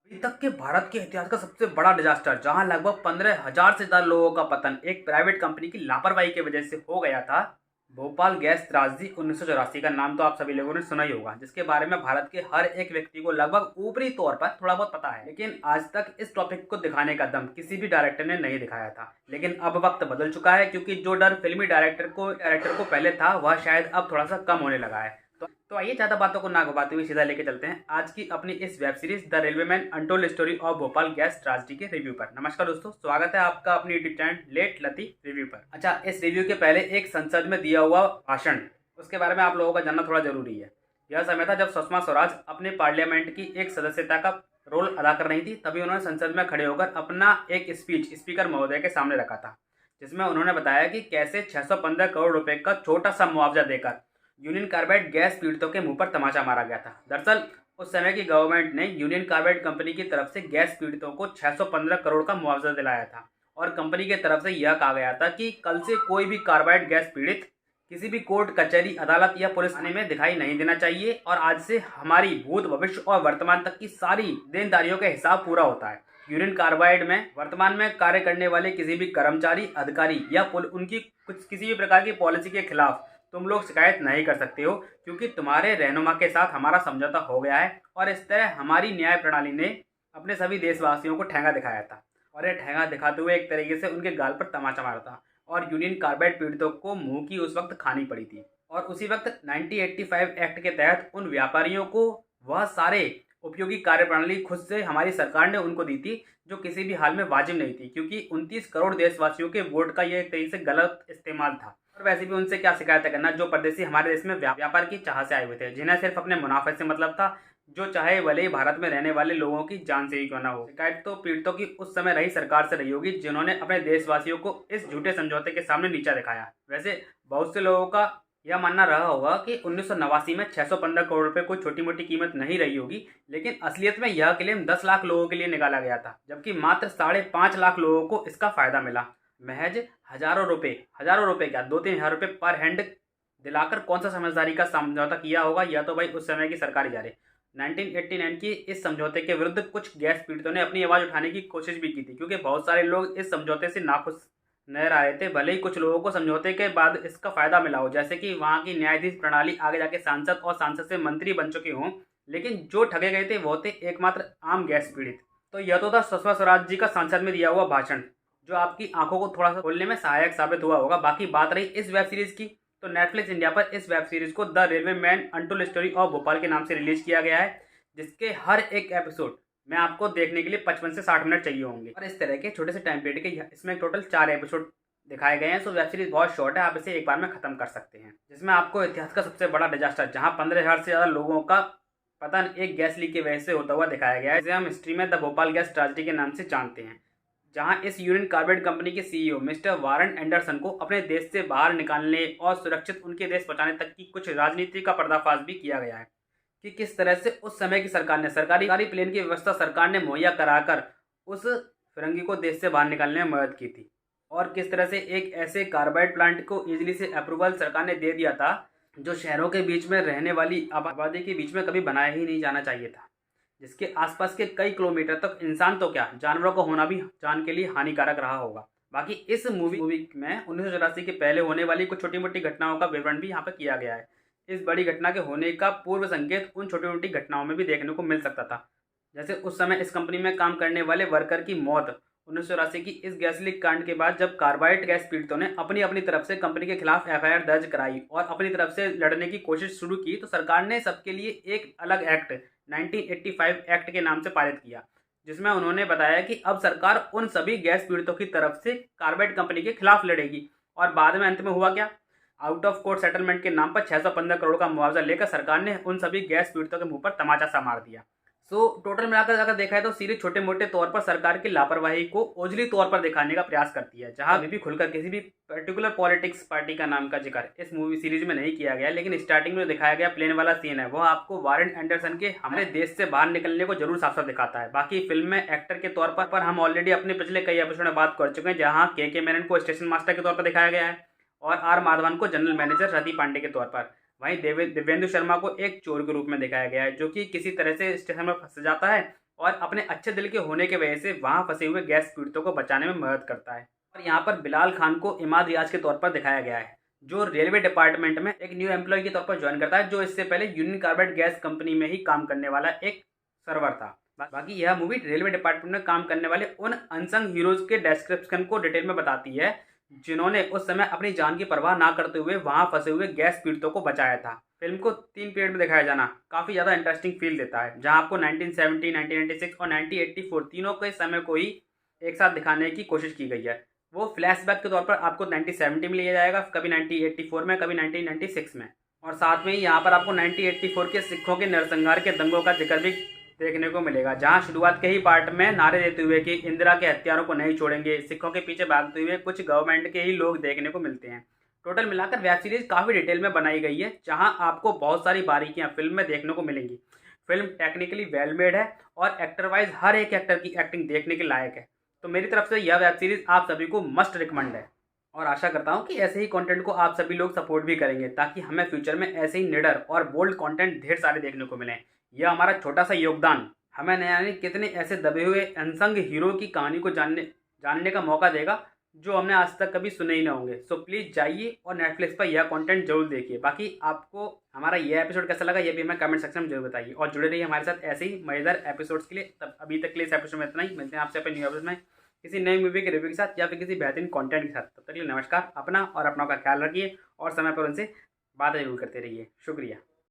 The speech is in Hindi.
अभी तक के भारत के इतिहास का सबसे बड़ा डिजास्टर, जहां लगभग 15,000 से ज्यादा लोगों का पतन एक प्राइवेट कंपनी की लापरवाही की वजह से हो गया था। भोपाल गैस त्रासदी 1984 का नाम तो आप सभी लोगों ने सुना ही होगा, जिसके बारे में भारत के हर एक व्यक्ति को लगभग ऊपरी तौर पर थोड़ा बहुत पता है। लेकिन आज तक इस टॉपिक को दिखाने का दम किसी भी डायरेक्टर ने नहीं दिखाया था। लेकिन अब वक्त बदल चुका है, क्योंकि जो डर फिल्मी डायरेक्टर को पहले था, वह शायद अब थोड़ा सा कम होने लगा है। तो आइए ज़्यादा बातों को ना घुमाते हुए सीधा लेके चलते हैं आज की अपनी इस web series the railwaymen untold story of Bhopal gas tragedy के रिव्यू पर। नमस्कार दोस्तों, स्वागत है आपका अपनी यूट्यूब चैनल लेट लती रिव्यू पर। अच्छा, इस रिव्यू के पहले एक संसद में दिया हुआ भाषण, उसके बारे में आप लोगों का जानना थोड़ा जरूरी है। यह समय था जब सुषमा स्वराज अपने पार्लियामेंट की एक सदस्यता का रोल अदा कर रही थी। तभी उन्होंने संसद में खड़े होकर अपना एक स्पीच स्पीकर महोदय के सामने रखा था, जिसमें उन्होंने बताया कि कैसे 615 करोड़ रुपए का छोटा सा मुआवजा देकर यूनियन कार्बाइड गैस पीड़ितों के मुंह पर तमाचा मारा गया था। दरअसल उस समय की गवर्नमेंट ने यूनियन कार्बाइड कंपनी की तरफ से गैस पीड़ितों को 615 करोड़ का मुआवजा दिलाया था, और कंपनी की तरफ से यह कहा गया था कि कल से कोई भी कार्बाइड गैस पीड़ित किसी भी कोर्ट, कचहरी, अदालत या पुलिस थाने में दिखाई नहीं देना चाहिए, और आज से हमारी भूत, भविष्य और वर्तमान तक की सारी देनदारियों का हिसाब पूरा होता है। यूनियन कार्बाइड में वर्तमान में कार्य करने वाले किसी भी कर्मचारी, अधिकारी या उनकी किसी भी प्रकार की पॉलिसी के खिलाफ तुम लोग शिकायत नहीं कर सकते हो, क्योंकि तुम्हारे रहनुमा के साथ हमारा समझौता हो गया है। और इस तरह हमारी न्याय प्रणाली ने अपने सभी देशवासियों को ठेंगा दिखाया था, और यह ठेंगा दिखाते हुए एक तरीके से उनके गाल पर तमाचा मारा था, और यूनियन कार्बाइड पीड़ितों को मुंह की उस वक्त खानी पड़ी थी। और उसी वक्त 1985 एक्ट के तहत उन व्यापारियों को वह सारे उपयोगी कार्यप्रणाली खुद से हमारी सरकार ने उनको दी थी, जो किसी भी हाल में वाजिब नहीं थी, क्योंकि 29 करोड़ देशवासियों के वोट का यह एक तरीके से गलत इस्तेमाल था। और वैसे भी उनसे क्या शिकायत करना, जो परदेसी हमारे देश में व्यापार की चाह से आए हुए थे, जिन्हें सिर्फ अपने मुनाफे से मतलब था, जो चाहे भले ही भारत में रहने वाले लोगों की जान से ही क्यों ना हो। शिकायत तो पीड़ितों की उस समय रही सरकार से रही होगी, जिन्होंने अपने देशवासियों को इस झूठे समझौते के सामने नीचा दिखाया। वैसे बहुत से लोगों का यह मानना रहा होगा कि 1989 में 615 करोड़ रुपए कोई छोटी मोटी कीमत नहीं रही होगी, लेकिन असलियत में यह क्लेम 10 लाख लोगों के लिए निकाला गया था, जबकि मात्र 5.5 लाख लोगों को इसका फायदा मिला। महज हजारों रुपए क्या, 2-3 हज़ार रुपए पर हैंड दिलाकर कौन सा समझदारी का समझौता किया होगा, यह तो भाई उस समय की सरकार ही जाने। 1989 की इस समझौते के विरुद्ध कुछ गैस पीड़ितों ने अपनी आवाज उठाने की कोशिश भी की थी, क्योंकि बहुत सारे लोग इस समझौते से नाखुश नजर आ रहे थे। भले ही कुछ लोगों को समझौते के बाद इसका फायदा मिला हो, जैसे कि वहाँ की न्यायाधीश प्रणाली आगे जाके सांसद और सांसद से मंत्री बन चुके हों, लेकिन जो ठगे गए थे वो थे एकमात्र आम गैस पीड़ित। तो यह तो था सुषमा स्वराज जी का संसद में दिया हुआ भाषण, जो आपकी आंखों को थोड़ा सा खोलने में सहायक साबित हुआ होगा। बाकी बात रही इस वेब सीरीज की, तो नेटफ्लिक्स इंडिया पर इस वेब सीरीज को the railway man untold story of Bhopal के नाम से रिलीज किया गया है, जिसके हर एक एपिसोड में आपको देखने के लिए 55 से 60 मिनट चाहिए होंगे। और इस तरह के छोटे से टाइम पीरियड के इसमें टोटल 4 एपिसोड दिखाए गए हैं। सो वेब सीरीज बहुत शॉर्ट है, आप इसे एक बार में खत्म कर सकते हैं। जिसमें आपको इतिहास का सबसे बड़ा डिजास्टर, जहां 15,000 से ज्यादा लोगों का पतन एक गैस लीक की वजह से होता हुआ दिखाया गया है, जिसे हम हिस्ट्री में द भोपाल गैस ट्रेजेडी के नाम से जानते हैं। जहां इस यूनियन कार्बाइड कंपनी के सीईओ मिस्टर वारन एंडरसन को अपने देश से बाहर निकालने और सुरक्षित उनके देश पहुंचाने तक की कुछ राजनीति का पर्दाफाश भी किया गया है, कि किस तरह से उस समय की सरकार ने सरकारी प्लेन की व्यवस्था सरकार ने मुहैया कराकर उस फिरंगी को देश से बाहर निकालने में मदद की थी, और किस तरह से एक ऐसे कार्बाइड प्लांट को इजीली से अप्रूवल सरकार ने दे दिया था, जो शहरों के बीच में रहने वाली आबादी के बीच में कभी बनाया ही नहीं जाना चाहिए था, जिसके आसपास के कई किलोमीटर तक इंसान तो क्या, जानवरों का होना भी जान के लिए हानिकारक रहा होगा। बाकी इस मूवी में 1984 के पहले होने वाली कुछ छोटी मोटी घटनाओं का विवरण भी यहाँ पर किया गया है। इस बड़ी घटना के होने का पूर्व संकेत उन छोटी मोटी घटनाओं में भी देखने को मिल सकता था, जैसे उस समय इस कंपनी में काम करने वाले वर्कर की मौत 1984 की इस गैस लीक कांड के बाद, जब कार्बाइड गैस पीड़ितों ने अपनी अपनी तरफ से कंपनी के खिलाफ एफआईआर दर्ज कराई और अपनी तरफ से लड़ने की कोशिश शुरू की, तो सरकार ने सबके लिए एक अलग एक्ट 1985 एक्ट के नाम से पारित किया, जिसमें उन्होंने बताया कि अब सरकार उन सभी गैस पीड़ितों की तरफ से कार्बाइड कंपनी के खिलाफ लड़ेगी। और बाद में अंत में हुआ क्या, आउट ऑफ कोर्ट सेटलमेंट के नाम पर 615 करोड़ का मुआवजा लेकर सरकार ने उन सभी गैस पीड़ितों के मुंह पर तमाचा सा मार दिया। सो टोटल मिलाकर अगर देखा है तो सीरीज छोटे मोटे तौर पर सरकार की लापरवाही को ओझली तौर पर दिखाने का प्रयास करती है, जहां अभी भी खुलकर किसी भी पर्टिकुलर पॉलिटिक्स पार्टी का नाम का जिक्र इस मूवी सीरीज में नहीं किया गया। लेकिन स्टार्टिंग में दिखाया गया प्लेन वाला सीन है, वह आपको वारन एंडरसन के हमारे देश से बाहर निकलने को जरूर साफ साफ दिखाता है। बाकी फिल्म में एक्टर के तौर पर हम ऑलरेडी अपने पिछले कई एपिसोड में बात कर चुके हैं, जहाँ के मेनन को स्टेशन मास्टर के तौर पर दिखाया गया है, और आर माधवन को जनरल मैनेजर रति पांडे के तौर पर। वहीं दिव्येंदु शर्मा को एक चोर के रूप में दिखाया गया है, जो कि किसी तरह से स्टेशन में फंस जाता है, और अपने अच्छे दिल के होने की वजह से वहाँ फंसे हुए गैस पीड़ितों को बचाने में मदद करता है। और यहाँ पर बिलाल खान को इमाद रियाज के तौर पर दिखाया गया है, जो रेलवे डिपार्टमेंट में एक न्यू एम्प्लॉय के तौर पर ज्वाइन करता है, जो इससे पहले यूनियन कार्बाइड गैस कंपनी में ही काम करने वाला एक सर्वर था। बाकी यह मूवी रेलवे डिपार्टमेंट में काम करने वाले उन अनसंग हीरोज के डिस्क्रिप्शन को डिटेल में बताती है, जिन्होंने उस समय अपनी जान की परवाह ना करते हुए वहां फंसे हुए गैस पीड़ितों को बचाया था। फिल्म को 3 पीरियड में दिखाया जाना काफ़ी ज़्यादा इंटरेस्टिंग फील देता है, जहां आपको 1970, 1996 और 1984 तीनों के समय को ही एक साथ दिखाने की कोशिश की गई है। वो फ्लैशबैक के तौर पर आपको 1970 में लिया जाएगा, कभी 1984 में, कभी 1996 में, और साथ में ही यहाँ पर आपको 1984 के सिखों के नरसंहार के दंगों का जिक्र भी देखने को मिलेगा, जहां शुरुआत के ही पार्ट में नारे देते हुए कि इंदिरा के हत्यारों को नहीं छोड़ेंगे, सिखों के पीछे भागते हुए कुछ गवर्नमेंट के ही लोग देखने को मिलते हैं। टोटल मिलाकर वेब सीरीज काफ़ी डिटेल में बनाई गई है, जहां आपको बहुत सारी बारीकियां फिल्म में देखने को मिलेंगी। फिल्म टेक्निकली वेल मेड है और एक्टर वाइज हर एक एक्टर की एक्टिंग देखने के लायक है। तो मेरी तरफ से यह वेब सीरीज आप सभी को मस्ट रिकमेंड है, और आशा करता हूं कि ऐसे ही कंटेंट को आप सभी लोग सपोर्ट भी करेंगे, ताकि हमें फ्यूचर में ऐसे ही निडर और बोल्ड कंटेंट ढेर सारे देखने को मिलें। यह हमारा छोटा सा योगदान हमें नया नहीं कितने ऐसे दबे हुए अनसंग हीरो की कहानी को जानने का मौका देगा, जो हमने आज तक कभी सुने ही ना होंगे। सो प्लीज़ जाइए और नेटफ्लिक्स पर यह कंटेंट जरूर देखिए। बाकी आपको हमारा यह एपिसोड कैसा लगा, यह भी हमें कमेंट सेक्शन में जरूर बताइए, और जुड़े रहिए हमारे साथ ऐसे ही मजेदार एपिसोड्स के लिए। तब अभी तक के लिए इस एपिसोड में इतना ही। मिलते हैं आपसे अपने न्यू एपिसोड में किसी नई मूवी के रिव्यू के साथ या फिर किसी बेहतरीन कंटेंट के साथ। तब तक के लिए नमस्कार। अपना और अपनों का ख्याल रखिए और समय पर उनसे बातें जरूर करते रहिए। शुक्रिया।